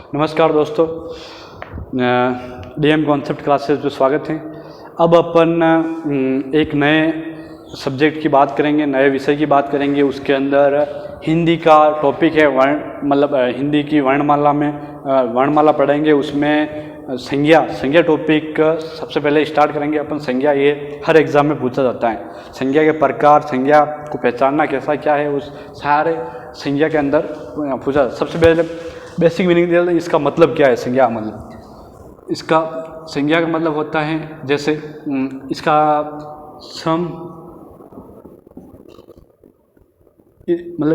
नमस्कार दोस्तों, DM concept classes में स्वागत है। अब अपन एक नए सब्जेक्ट की बात करेंगे, नए विषय की बात करेंगे। उसके अंदर हिंदी का टॉपिक है हिंदी की वर्णमाला में वर्णमाला पढ़ेंगे। उसमें संज्ञा टॉपिक सबसे पहले स्टार्ट करेंगे अपन। संज्ञा ये हर एग्ज़ाम में पूछा जाता है। संज्ञा के प्रकार, संज्ञा को पहचानना कैसा क्या है, उस सारे संज्ञा के अंदर पूछा। सबसे पहले बेसिक मीनिंग इसका मतलब क्या है। संज्ञा संज्ञा का मतलब होता है, जैसे इसका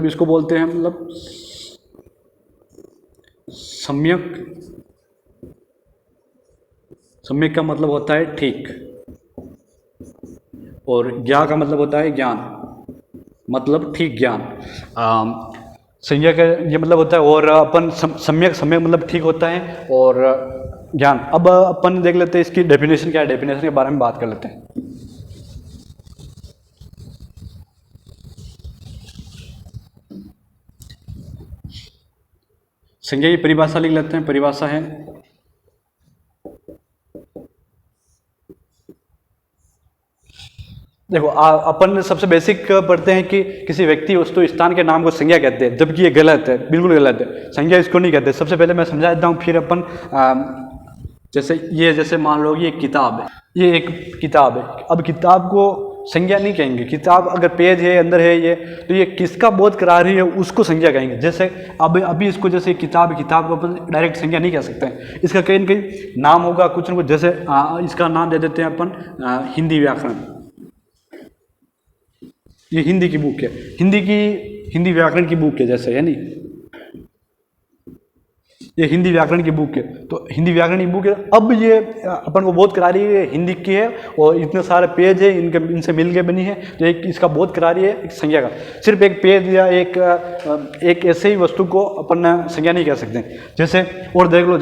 इसको बोलते हैं सम्यक का मतलब होता है ठीक, और ज्ञा का मतलब होता है ज्ञान, मतलब ठीक ज्ञान। संज्ञा का ये मतलब होता है। और अपन सम्यक मतलब ठीक होता है और ज्ञान। अब अपन देख लेते हैं इसकी डेफिनेशन क्या है। डेफिनेशन के बारे में बात कर लेते हैं। संज्ञा की परिभाषा लिख लेते हैं। परिभाषा है, देखो अपन सबसे बेसिक पढ़ते हैं कि किसी व्यक्ति वस्तु स्थान के नाम को संज्ञा कहते हैं, जबकि ये गलत है, बिल्कुल गलत है। संज्ञा इसको नहीं कहते। सबसे पहले मैं समझा देता हूँ, फिर अपन जैसे मान लो ये किताब है, ये एक किताब है। अब किताब को संज्ञा नहीं कहेंगे। किताब अगर पेज है, अंदर है ये, तो ये किसका बोध करा रही है उसको संज्ञा कहेंगे। जैसे अभी इसको जैसे किताब को अपन डायरेक्ट संज्ञा नहीं कह सकते हैं। इसका कहीं न कहीं नाम होगा, कुछ न कुछ। जैसे इसका नाम दे देते हैं अपन हिंदी व्याकरण। ये हिंदी की बुक है, हिंदी व्याकरण की बुक है, जैसे है नहीं, ये हिंदी व्याकरण की बुक है। तो हिंदी व्याकरण की बुक है। अब ये अपन को बोध करा रही है हिंदी की है, और इतने सारे पेज है, इनसे मिल के बनी है, तो एक इसका बोध करा रही है एक संज्ञा का। सिर्फ एक पेज या एक ऐसे ही वस्तु को अपन संज्ञा नहीं कह सकते। जैसे और देख लो,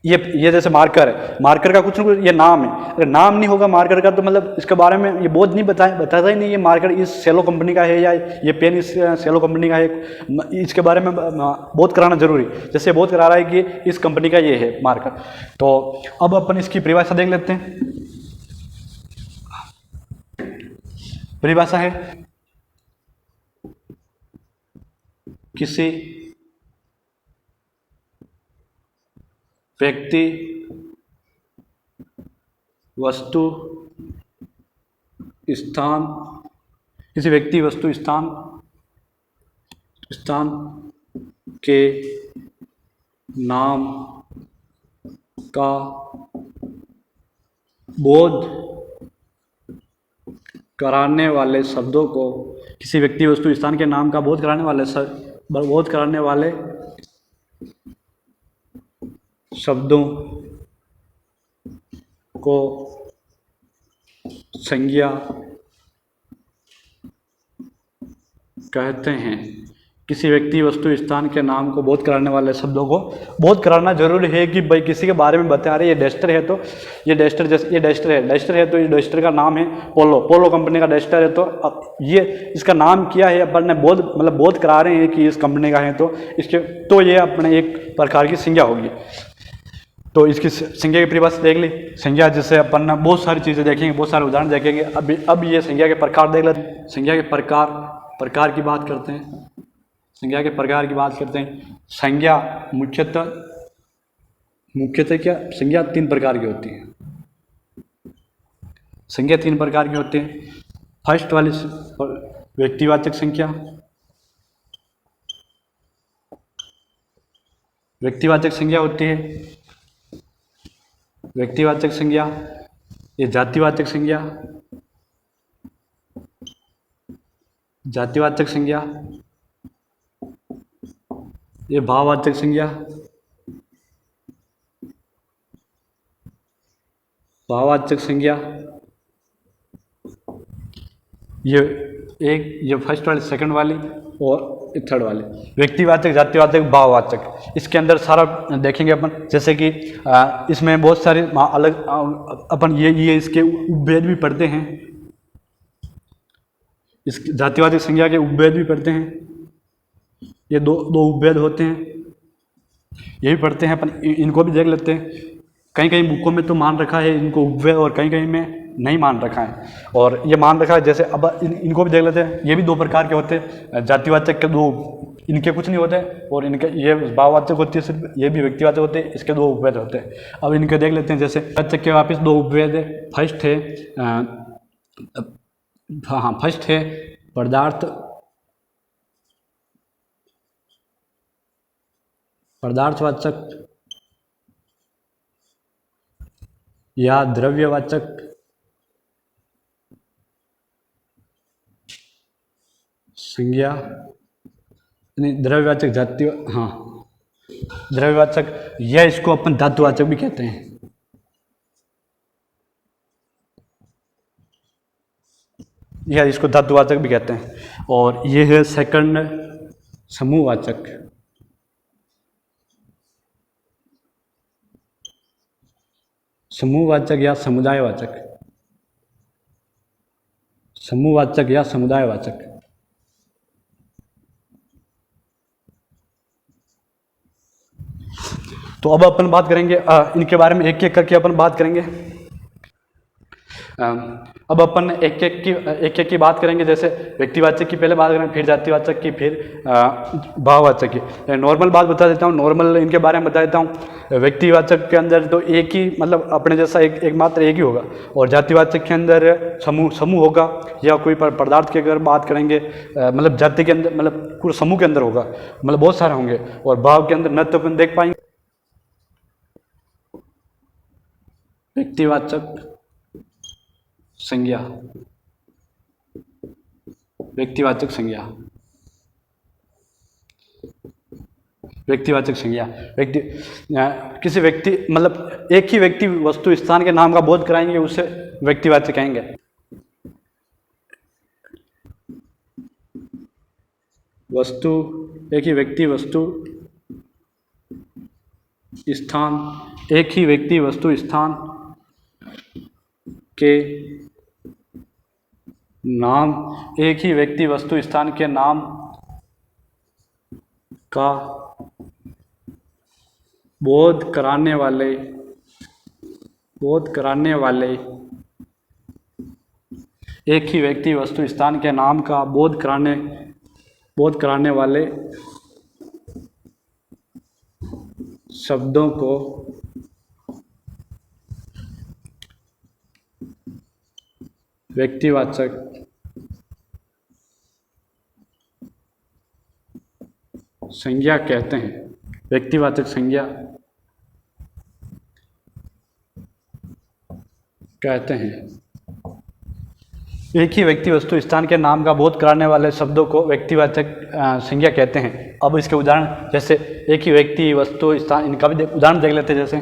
ये जैसे मार्कर है। मार्कर का कुछ न कुछ ये नाम है। अगर नाम नहीं होगा मार्कर का, तो मतलब इसके बारे में ये बोध नहीं बताता ही नहीं। ये मार्कर इस सेलो कंपनी का है, या ये पेन इस सेलो कंपनी का है, इसके बारे में बोध कराना जरूरी। जैसे बोध करा रहा है कि इस कंपनी का ये है मार्कर। तो अब अपन इसकी परिभाषा देख लेते हैं। परिभाषा है, किसी व्यक्ति, वस्तु, स्थान के नाम का बोध कराने वाले शब्दों को, किसी व्यक्ति, वस्तु, स्थान के नाम का बोध कराने वाले शब्दों को संज्ञा कहते हैं। किसी व्यक्ति, वस्तु, स्थान के नाम को बोध कराने वाले शब्दों को बोध कराना जरूरी है। कि भाई किसी के बारे में बता रहे, ये डस्टर है, तो ये डस्टर का नाम है पोलो कंपनी का डस्टर है। तो अब ये इसका नाम किया है, अपन ने बोध करा रहे हैं कि इस कंपनी का है, तो ये अपने एक प्रकार की संज्ञा होगी। तो इसकी संज्ञा की परिभाषा देख ली। संज्ञा जैसे अपन बहुत सारी चीज़ें देखेंगे, बहुत सारे उदाहरण देखेंगे। अब ये संज्ञा के प्रकार देख लेते हैं। संज्ञा के प्रकार की बात करते हैं। संज्ञा मुख्यतः क्या, संज्ञा 3 प्रकार की होती है। संज्ञा 3 प्रकार की होती है। फर्स्ट वाली व्यक्तिवाचक संज्ञा, होती है। व्यक्तिवाचक संज्ञा, ये जातिवाचक संज्ञा, ये भाववाचक संज्ञा, ये फर्स्ट वाली, सेकंड वाली और थर्ड वाले। व्यक्तिवाचक, जातिवाचक, भाववाचक, इसके अंदर सारा देखेंगे अपन। जैसे कि इसमें बहुत सारे अलग अपन ये इसके उपभेद भी पढ़ते हैं। इस जातिवाचक संज्ञा के उपभेद भी पढ़ते हैं। ये दो उपभेद होते हैं। ये भी पढ़ते हैं अपन, इनको भी देख लेते हैं। कहीं कहीं बुकों में तो मान रखा है इनको उपव्यय, और कहीं कहीं में नहीं मान रखा है। और ये मान रखा है जैसे, अब इनको भी देख लेते हैं। ये भी दो प्रकार के होते हैं, जातिवाचक के दो, इनके कुछ नहीं होते, और इनके ये भाववाचक होती है सिर्फ, ये भी व्यक्तिवाचक होते हैं, इसके दो उपभेद होते हैं। अब इनके देख लेते हैं। जैसे वाचक के वापस दो उपभेद है। फर्स्ट है फर्स्ट है पदार्थवाचक या द्रव्यवाचक संज्ञा, नहीं द्रव्यवाचक जाति, हाँ द्रव्यवाचक, या इसको अपन धातुवाचक भी कहते हैं। या इसको धातुवाचक भी कहते हैं। और ये है सेकंड समूहवाचक। समूहवाचक या समुदायवाचक, समूहवाचक या समुदायवाचक। तो अब अपन बात करेंगे इनके बारे में, एक एक करके अपन बात करेंगे। अब अपन एक एक की बात करेंगे। जैसे व्यक्तिवाचक की पहले बात करेंगे, फिर जातिवाचक की, फिर भाववाचक की। नॉर्मल बात बता देता हूँ, नॉर्मल इनके बारे में बता देता हूँ। व्यक्तिवाचक के अंदर तो एक ही, मतलब अपने जैसा एक मात्र एक ही होगा। और जातिवाचक के अंदर समूह होगा, या कोई पदार्थ की अगर बात करेंगे, मतलब जाति के अंदर, मतलब पूरे समूह के अंदर होगा, मतलब बहुत सारे होंगे। और भाव के अंदर न तो अपन देख पाएंगे। व्यक्तिवाचक संज्ञा, व्यक्तिवाचक संज्ञा, व्यक्तिवाचक संज्ञा। किसी व्यक्ति, मतलब एक ही व्यक्ति वस्तु स्थान के नाम का बोध कराएंगे, उसे व्यक्तिवाचक कहेंगे। वस्तु, एक ही व्यक्ति वस्तु स्थान, एक ही व्यक्ति वस्तु स्थान के नाम, एक ही व्यक्ति वस्तु स्थान के नाम का बोध कराने वाले एक ही व्यक्ति वस्तु स्थान के नाम का बोध कराने वाले शब्दों को व्यक्तिवाचक संज्ञा कहते हैं। व्यक्तिवाचक संज्ञा कहते हैं। एक ही व्यक्ति वस्तु स्थान के नाम का बोध कराने वाले शब्दों को व्यक्तिवाचक संज्ञा कहते हैं। अब इसके उदाहरण, जैसे एक ही व्यक्ति वस्तु स्थान, इनका भी उदाहरण देख लेते हैं। जैसे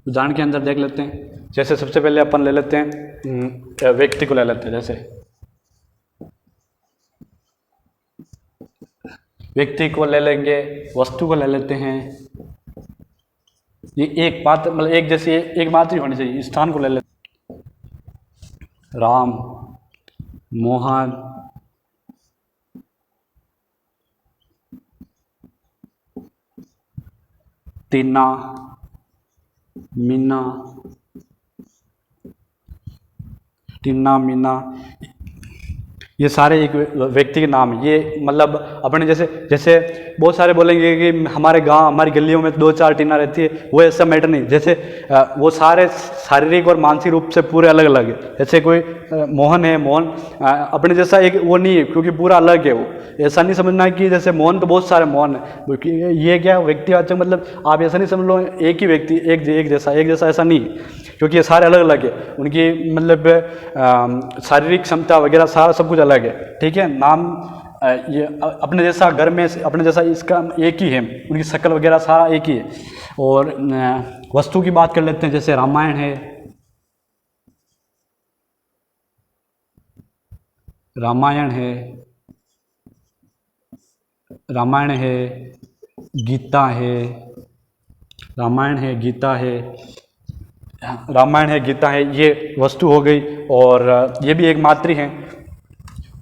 उदाहरण के अंदर देख लेते हैं। जैसे सबसे पहले अपन ले लेते हैं, व्यक्ति को ले लेते हैं। जैसे व्यक्ति को ले लेंगे, वस्तु को ले लेते हैं। ये एक मात्र, मतलब एक जैसी एक मात्र ही होनी चाहिए। स्थान को ले लेते हैं, राम, मोहन, टीना, मीना, ये सारे एक व्यक्ति के नाम है। ये मतलब अपने जैसे बहुत सारे बोलेंगे कि हमारे गांव, हमारी गलियों में 2-4 टीना रहती है, वो ऐसा मैटर नहीं। जैसे वो सारे शारीरिक और मानसिक रूप से पूरे अलग अलग है। जैसे कोई मोहन है, मोहन अपने जैसा एक वो नहीं है, क्योंकि पूरा अलग है वो। ऐसा नहीं समझना कि जैसे मोहन तो बहुत सारे मोहन है, ये क्या व्यक्तिवाचक, मतलब आप ऐसा नहीं समझ लो एक ही व्यक्ति एक जैसा ऐसा नहीं, क्योंकि ये सारे अलग अलग है। उनकी मतलब शारीरिक क्षमता वगैरह सारा सब कुछ अलग है, ठीक है। नाम ये अपने जैसा घर में अपने जैसा इसका एक ही है, उनकी शक्ल वगैरह सारा एक ही है। और वस्तु की बात कर लेते हैं। जैसे रामायण है, रामायण है, गीता है, रामायण है, गीता है, ये वस्तु हो गई। और ये भी एक मात्र है।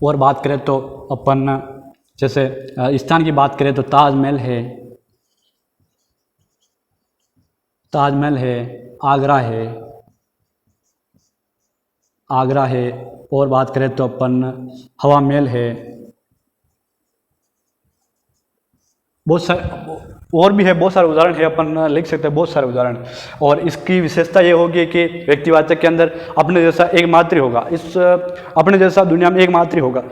और बात करें तो अपन जैसे स्थान की बात करें तो ताजमहल है, ताजमहल है, आगरा है, आगरा है। और बात करें तो अपन हवा महल है, बहुत सारे और भी है, बहुत सारे उदाहरण है, अपन लिख सकते हैं बहुत सारे उदाहरण। और इसकी विशेषता ये होगी कि व्यक्तिवाचक के अंदर अपने जैसा एक मात्र होगा, इस अपने जैसा दुनिया में एक मात्र होगा।